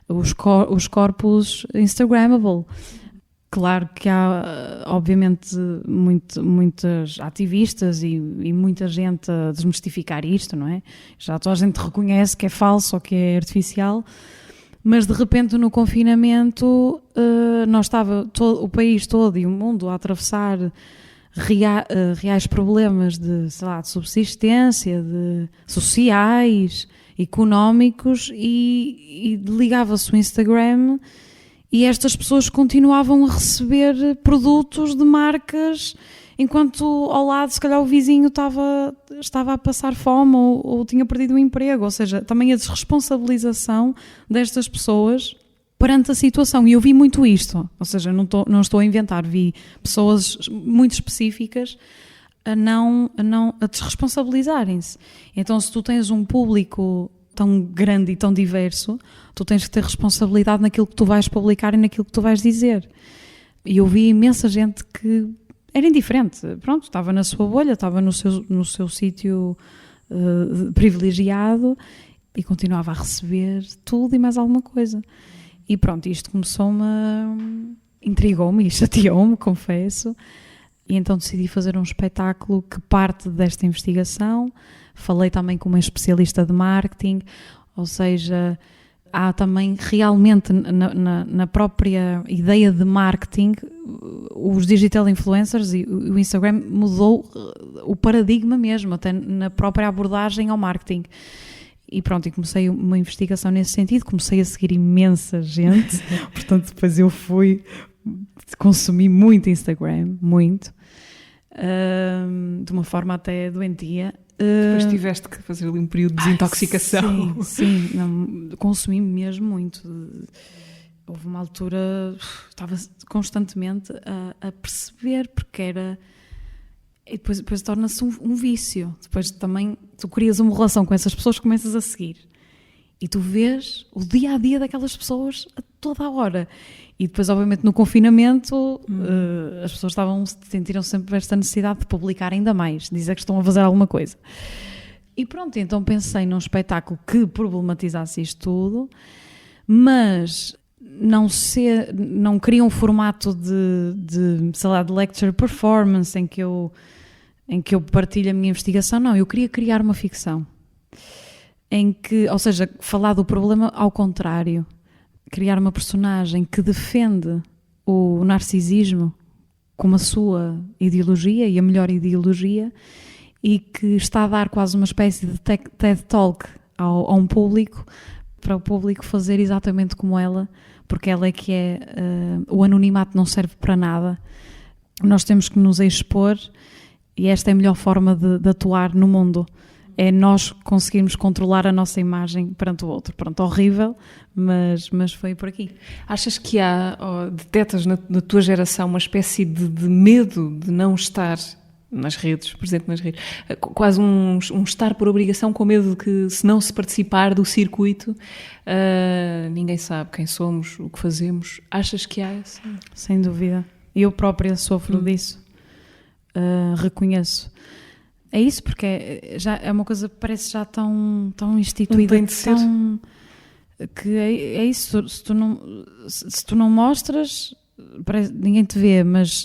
Os corpos Instagrammable. Claro que há, obviamente, muitas ativistas e muita gente a desmistificar isto, não é? Já toda a gente reconhece que é falso ou que é artificial, mas de repente no confinamento o país todo e o mundo a atravessar reais problemas de subsistência, de sociais, económicos, e ligava-se o Instagram e estas pessoas continuavam a receber produtos de marcas enquanto ao lado, se calhar, o vizinho estava a passar fome ou tinha perdido o emprego. Ou seja, também a desresponsabilização destas pessoas perante a situação. E eu vi muito isto. Ou seja, não estou a inventar. Vi pessoas muito específicas a desresponsabilizarem-se. Então, se tu tens um público tão grande e tão diverso, tu tens que ter responsabilidade naquilo que tu vais publicar e naquilo que tu vais dizer. E eu vi imensa gente que era indiferente, pronto, estava na sua bolha, estava no seu sítio privilegiado e continuava a receber tudo e mais alguma coisa. E pronto, isto intrigou-me e chateou-me, confesso, e então decidi fazer um espetáculo que parte desta investigação. Falei também com uma especialista de marketing, ou seja, há também realmente na própria ideia de marketing, os digital influencers e o Instagram mudou o paradigma mesmo, até na própria abordagem ao marketing. E pronto, e comecei uma investigação nesse sentido, comecei a seguir imensa gente, portanto depois eu consumi muito Instagram, muito, de uma forma até doentia. Depois tiveste que fazer ali um período de desintoxicação. Sim, consumi mesmo muito. Houve uma altura, estava constantemente a perceber, porque era... E depois torna-se um vício. Depois também tu crias uma relação com essas pessoas que começas a seguir. E tu vês o dia-a-dia daquelas pessoas a toda a hora. E depois, obviamente, no confinamento, as pessoas sentiram sempre esta necessidade de publicar ainda mais, dizer que estão a fazer alguma coisa. E pronto, então pensei num espetáculo que problematizasse isto tudo, mas não queria um formato de lecture performance em que eu partilho a minha investigação. Não, eu queria criar uma ficção. Ou seja, falar do problema ao contrário. Criar uma personagem que defende o narcisismo como a sua ideologia e a melhor ideologia, e que está a dar quase uma espécie de TED Talk a um público, para o público fazer exatamente como ela, porque ela é que é... o anonimato não serve para nada. Nós temos que nos expor, e esta é a melhor forma de atuar no mundo. É nós conseguirmos controlar a nossa imagem perante o outro. Pronto, horrível, mas foi por aqui. Achas que detectas na tua geração uma espécie de medo de não estar nas redes, presente nas redes. Quase um estar por obrigação, com medo de que, se não se participar do circuito, ninguém sabe quem somos, o que fazemos. Achas que há essa? Sem dúvida. Eu própria sofro disso. Reconheço. É isso, porque já é uma coisa que parece já tão instituída. Tem de ser. Que é isso, se tu não mostras, ninguém te vê, mas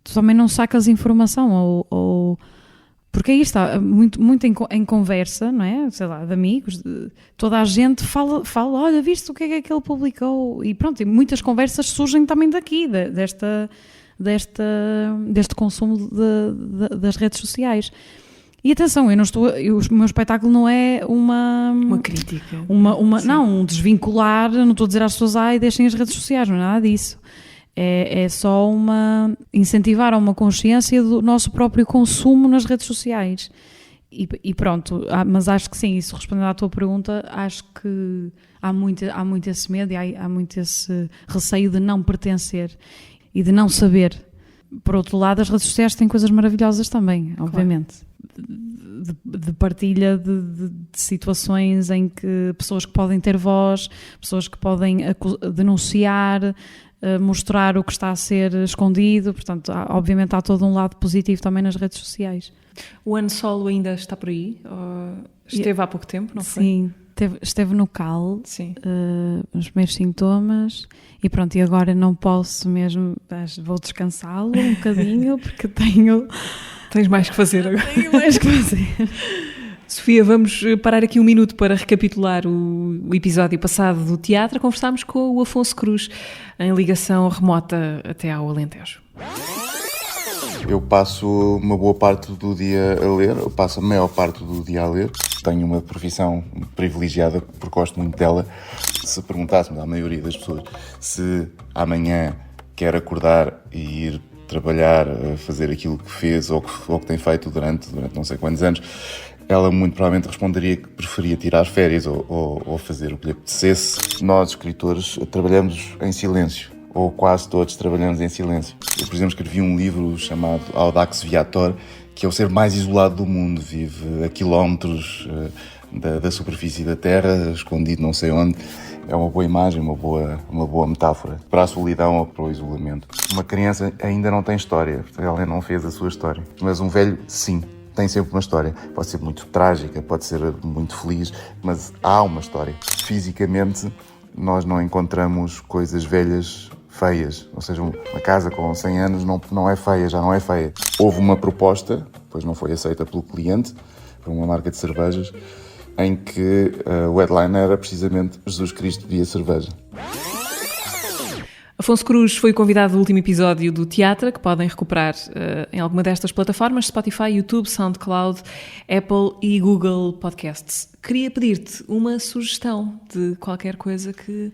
tu também não sacas informação, ou porque aí está, muito em conversa, não é? Sei lá, de amigos, toda a gente fala, olha, viste o que é que ele publicou? E pronto, e muitas conversas surgem também daqui, deste consumo das redes sociais. E atenção, o meu espetáculo não é uma crítica. Não, um desvincular, não estou a dizer às pessoas, deixem as redes sociais, não é nada disso. É só incentivar a uma consciência do nosso próprio consumo nas redes sociais. E pronto, mas acho que sim, isso respondendo à tua pergunta, acho que há muito esse medo e há muito esse receio de não pertencer e de não saber. Por outro lado, as redes sociais têm coisas maravilhosas também, obviamente. Claro. De partilha de situações em que pessoas que podem ter voz, pessoas que podem denunciar, mostrar o que está a ser escondido. Portanto, obviamente há todo um lado positivo também nas redes sociais. O Ano Solo ainda está por aí? Esteve há pouco tempo, não foi? Sim, esteve no CAL, nos primeiros sintomas, e pronto, e agora não posso mesmo, vou descansá-lo um bocadinho, porque Tens mais que fazer agora. Tenho mais que fazer. Sofia, vamos parar aqui um minuto para recapitular o episódio passado do teatro. Conversámos com o Afonso Cruz, em ligação remota até ao Alentejo. Eu passo uma boa parte do dia a ler, eu passo a maior parte do dia a ler. Tenho uma profissão privilegiada porque gosto muito dela. Se perguntássemos à maioria das pessoas se amanhã quer acordar e ir trabalhar, fazer aquilo que fez ou que tem feito durante não sei quantos anos, ela muito provavelmente responderia que preferia tirar férias ou fazer o que lhe apetecesse. Nós, escritores, trabalhamos em silêncio, ou quase todos trabalhamos em silêncio. Eu, por exemplo, escrevi um livro chamado Audax Viator, que é o ser mais isolado do mundo, vive a quilómetros da superfície da Terra, escondido não sei onde. É uma boa imagem, uma boa metáfora para a solidão ou para o isolamento. Uma criança ainda não tem história, ela não fez a sua história, mas um velho, sim, tem sempre uma história. Pode ser muito trágica, pode ser muito feliz, mas há uma história. Fisicamente, nós não encontramos coisas velhas feias, ou seja, uma casa com 100 anos não é feia, já não é feia. Houve uma proposta, depois não foi aceita pelo cliente, por uma marca de cervejas, em que o headline era precisamente Jesus Cristo via cerveja. Afonso Cruz foi convidado do último episódio do Teatro, que podem recuperar em alguma destas plataformas: Spotify, YouTube, SoundCloud, Apple e Google Podcasts. Queria pedir-te uma sugestão de qualquer coisa que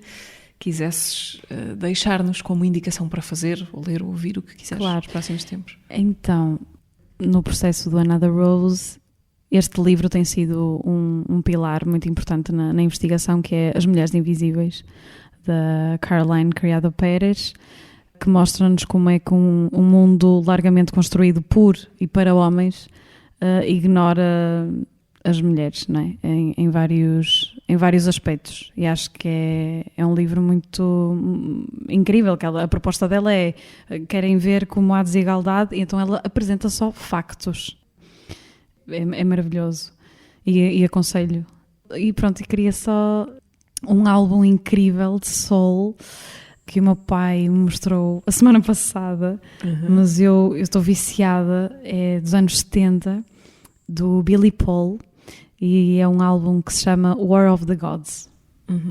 quisesses deixar-nos como indicação para fazer, ou ler ou ouvir, o que quiseres, claro, nos próximos tempos. Então, no processo do Another Rose, este livro tem sido um pilar muito importante na investigação, que é As Mulheres Invisíveis, da Caroline Criado Pérez, que mostra-nos como é que um mundo largamente construído por e para homens ignora as mulheres, não é? em vários aspectos. E acho que é um livro muito incrível, que a proposta dela é: querem ver como há desigualdade, e então ela apresenta só factos. É maravilhoso e aconselho. E pronto, e queria só um álbum incrível de soul que o meu pai me mostrou a semana passada, mas eu estou viciada, é dos anos 70, do Billy Paul, e é um álbum que se chama War of the Gods.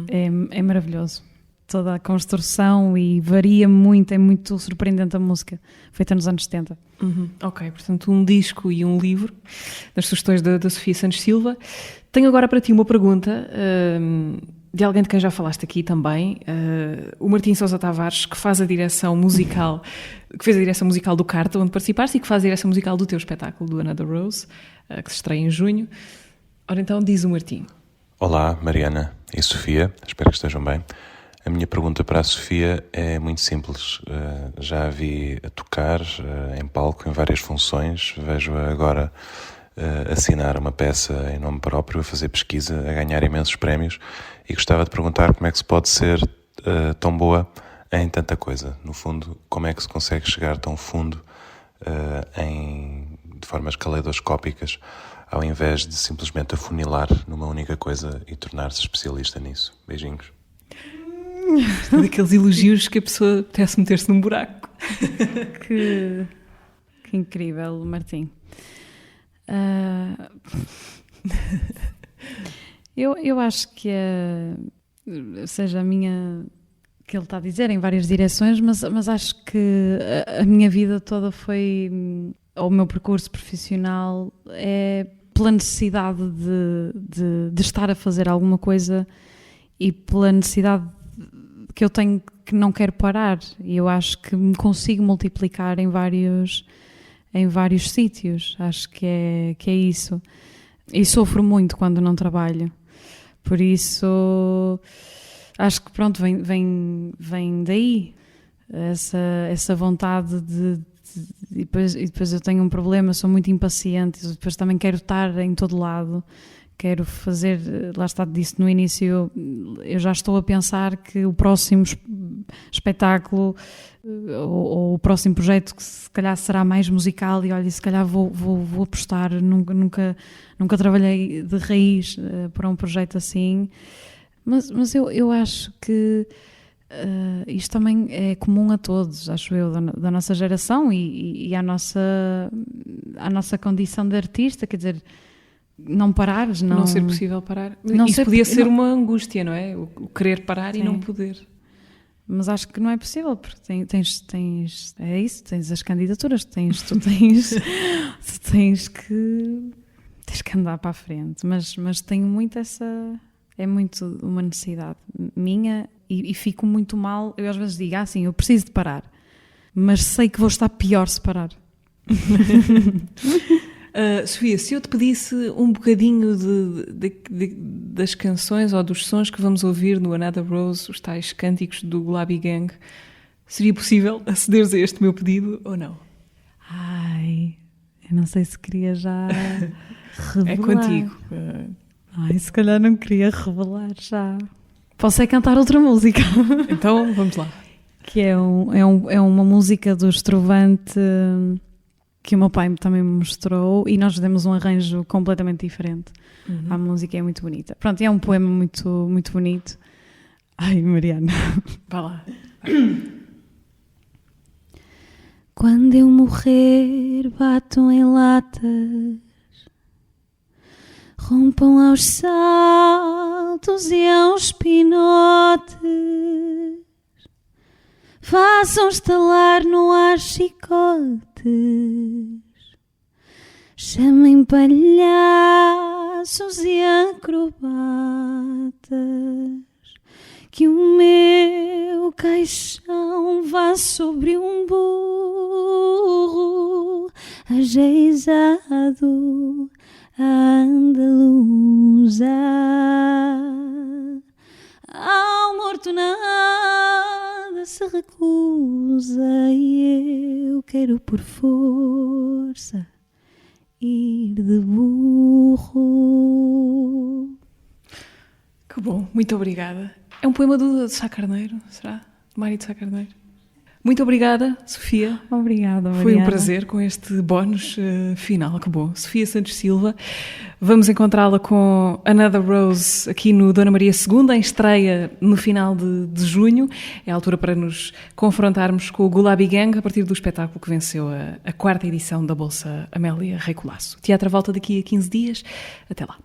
É maravilhoso. Toda a construção, e varia muito, é muito surpreendente a música, feita nos anos 70. Ok, portanto um disco e um livro, das sugestões da Sofia Santos Silva. Tenho agora para ti uma pergunta de alguém de quem já falaste aqui também, o Martim Sousa Tavares, que faz a direção musical, que fez a direção musical do Carta, onde participaste, e que faz a direção musical do teu espetáculo, do Another Rose, que se estreia em junho. Ora então, diz o Martim. Olá, Mariana e Sofia, espero que estejam bem. A minha pergunta para a Sofia é muito simples. Já a vi a tocar em palco, em várias funções. Vejo-a agora assinar uma peça em nome próprio, a fazer pesquisa, a ganhar imensos prémios. E gostava de perguntar como é que se pode ser tão boa em tanta coisa. No fundo, como é que se consegue chegar tão fundo de formas caleidoscópicas, ao invés de simplesmente afunilar numa única coisa e tornar-se especialista nisso. Beijinhos. Daqueles elogios que a pessoa apetece meter-se num buraco. Que incrível, Martim. Eu acho que seja a minha... que ele está a dizer em várias direções, mas acho que a minha vida toda foi... ou o meu percurso profissional é pela necessidade de estar a fazer alguma coisa e pela necessidade que eu tenho, que não quero parar, e eu acho que me consigo multiplicar em vários sítios. Acho que é isso, e sofro muito quando não trabalho, por isso acho que pronto, vem daí essa vontade e depois eu tenho um problema, sou muito impaciente, depois também quero estar em todo lado, quero fazer, lá está, disse no início, eu já estou a pensar que o próximo espetáculo ou o próximo projeto que se calhar será mais musical, e olha, se calhar vou apostar, nunca trabalhei de raiz para um projeto assim, mas eu acho que isto também é comum a todos, acho eu, da nossa geração e à nossa condição de artista, quer dizer, não parares, não ser possível parar. Não Isso ser, podia ser não, uma angústia, não é? O querer parar, sim, e não poder. Mas acho que não é possível, porque tens é isso, tens as candidaturas, tu tens que andar para a frente, mas tenho muito é muito uma necessidade minha e fico muito mal. Eu às vezes digo, sim, eu preciso de parar, mas sei que vou estar pior se parar. Sofia, se eu te pedisse um bocadinho das canções ou dos sons que vamos ouvir no Another Rose, os tais cânticos do Gulabi Gang, seria possível acederes a este meu pedido ou não? Eu não sei se queria já revelar. É contigo. Se calhar não queria revelar já. Posso é cantar outra música. Então vamos lá. Que é uma música do Estrovante que o meu pai também me mostrou, e nós demos um arranjo completamente diferente. A música é muito bonita. Pronto, é um poema muito, muito bonito. Mariana. Vá lá. Quando eu morrer, batam em latas, rompam aos saltos e aos pinotes, façam estalar no ar chicotes, chamem palhaços e acrobatas, que o meu caixão vá sobre um burro ajeizado à andaluza. Ao morto nada se recusa, e eu quero por força ir de burro. Que bom, muito obrigada. É um poema do Sá Carneiro, será? De Mário de Sá Carneiro. Muito obrigada, Sofia. Obrigada, Mariana. Foi um prazer com este bónus final, que bom. Sofia Santos Silva. Vamos encontrá-la com Another Rose aqui no Dona Maria II, em estreia no final de junho. É a altura para nos confrontarmos com o Gulabi Gang a partir do espetáculo que venceu a 4ª edição da Bolsa Amélia Rei Colasso. O teatro volta daqui a 15 dias. Até lá.